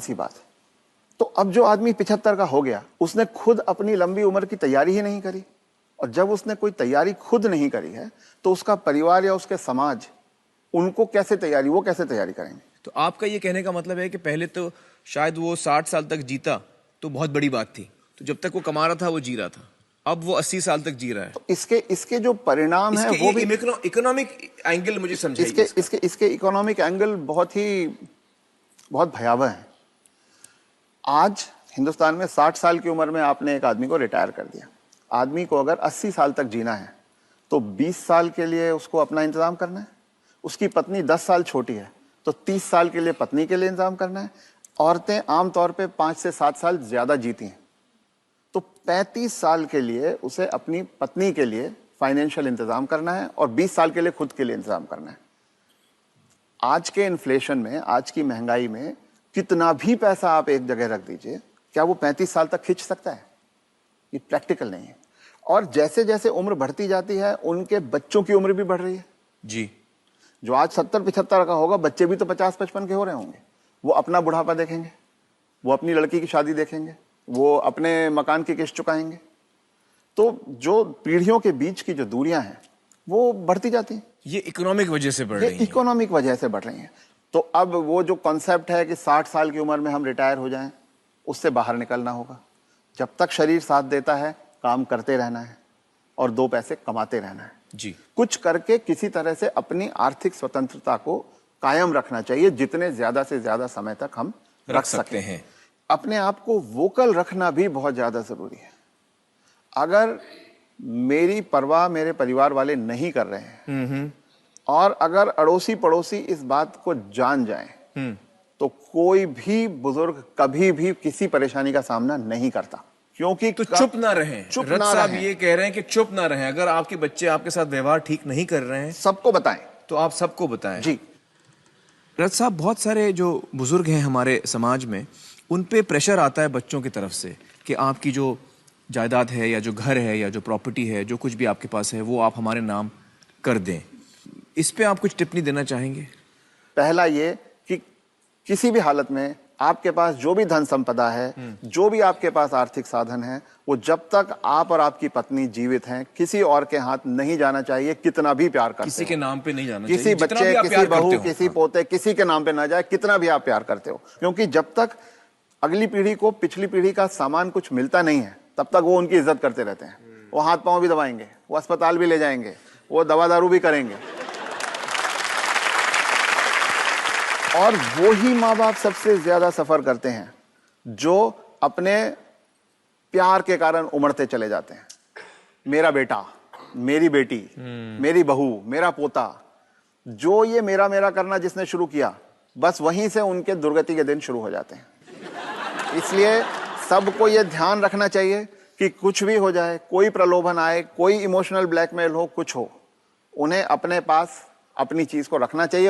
सी बात है। तो अब जो आदमी 75 का हो गया, उसने खुद अपनी लंबी उम्र की तैयारी ही नहीं करी, और जब उसने कोई तैयारी खुद नहीं करी है तो उसका परिवार या उसके समाज उनको कैसे तैयारी, वो कैसे तैयारी करेंगे? तो आपका ये कहने का मतलब है कि पहले तो शायद वो 60 साल तक जीता तो बहुत बड़ी बात थी, तो जब तक वो कमा रहा था वो जी रहा था, अब वो 80 साल तक जी रहा है। तो इसके जो परिणाम है वो भी इकोनॉमिक एंगल मुझे समझाइए। इसके इकोनॉमिक एंगल बहुत भयावह है। आज हिंदुस्तान में 60 साल की उम्र में आपने एक आदमी को रिटायर कर दिया। आदमी को अगर 80 साल तक जीना है तो 20 साल के लिए उसको अपना इंतजाम करना है। उसकी पत्नी 10 साल छोटी है तो 30 साल के लिए पत्नी के लिए इंतजाम करना है। औरतें आमतौर पे 5 से 7 साल ज्यादा जीती हैं, तो 35 साल के लिए उसे अपनी पत्नी के लिए फाइनेंशियल इंतजाम करना है और 20 साल के लिए खुद के लिए इंतजाम करना है। आज के इन्फ्लेशन में, आज की महंगाई में कितना भी पैसा आप एक जगह रख दीजिए, क्या वो 35 साल तक खींच सकता है? ये प्रैक्टिकल नहीं है। और जैसे जैसे उम्र बढ़ती जाती है उनके बच्चों की उम्र भी बढ़ रही है जी। जो आज 70-75 का होगा, बच्चे भी तो 50-55 के हो रहे होंगे। वो अपना बुढ़ापा देखेंगे, वो अपनी लड़की की शादी देखेंगे, वो अपने मकान की किस्त चुकाएंगे। तो जो पीढ़ियों के बीच की जो दूरियां हैं वो बढ़ती जाती हैं। ये इकोनॉमिक वजह से बढ़ रही है। इकोनॉमिक वजह से बढ़ रही हैं। तो अब वो जो कॉन्सेप्ट है कि 60 साल की उम्र में हम रिटायर हो जाएं, उससे बाहर निकलना होगा। जब तक शरीर साथ देता है काम करते रहना है और 2 पैसे कमाते रहना है जी। कुछ करके किसी तरह से अपनी आर्थिक स्वतंत्रता को कायम रखना चाहिए, जितने ज्यादा से ज्यादा समय तक हम रख सकते हैं। अपने आप को वोकल रखना भी बहुत ज्यादा जरूरी है। अगर मेरी परवाह मेरे परिवार वाले नहीं कर रहे हैं और अगर अड़ोसी पड़ोसी इस बात को जान जाएं तो कोई भी बुजुर्ग कभी भी किसी परेशानी का सामना नहीं करता, क्योंकि तो चुप ना रहें। चुप रथ ना साहब रहें। ये कह रहे हैं कि चुप ना रहें। अगर आपके बच्चे आपके साथ व्यवहार ठीक नहीं कर रहे हैं सबको बताएं। तो आप सबको बताएं। जी। रथ साहब, बहुत सारे जो बुजुर्ग हैं हमारे समाज में, उन पे प्रेशर आता है बच्चों की तरफ से कि आपकी जो जायदाद है या जो घर है या जो प्रॉपर्टी है, जो कुछ भी आपके पास है, वो आप हमारे नाम कर दें। इस पे आप कुछ टिप्पणी देना चाहेंगे? पहला ये कि किसी भी हालत में आपके पास जो भी धन संपदा है, जो भी आपके पास आर्थिक साधन है, वो जब तक आप और आपकी पत्नी जीवित हैं किसी और के हाथ नहीं जाना चाहिए। कितना भी प्यार करते किसी के नाम पे नहीं जाना किसी चाहिए। बच्चे, किसी बहू, किसी पोते, किसी के नाम पे ना जाए, कितना भी आप प्यार करते हो। क्योंकि जब तक अगली पीढ़ी को पिछली पीढ़ी का सामान कुछ मिलता नहीं है तब तक वो उनकी इज्जत करते रहते हैं। वो हाथ पांव भी दबाएंगे, वो अस्पताल भी ले जाएंगे, वो दवा दारू भी करेंगे। और वो ही माँ बाप सबसे ज्यादा सफर करते हैं जो अपने प्यार के कारण उमड़ते चले जाते हैं। मेरा बेटा, मेरी बेटी, मेरी बहू, मेरा पोता, जो ये मेरा मेरा करना जिसने शुरू किया, बस वहीं से उनके दुर्गति के दिन शुरू हो जाते हैं। इसलिए सबको ये ध्यान रखना चाहिए कि कुछ भी हो जाए, कोई प्रलोभन आए, कोई इमोशनल ब्लैकमेल हो, कुछ हो, उन्हें अपने पास अपनी चीज को रखना चाहिए।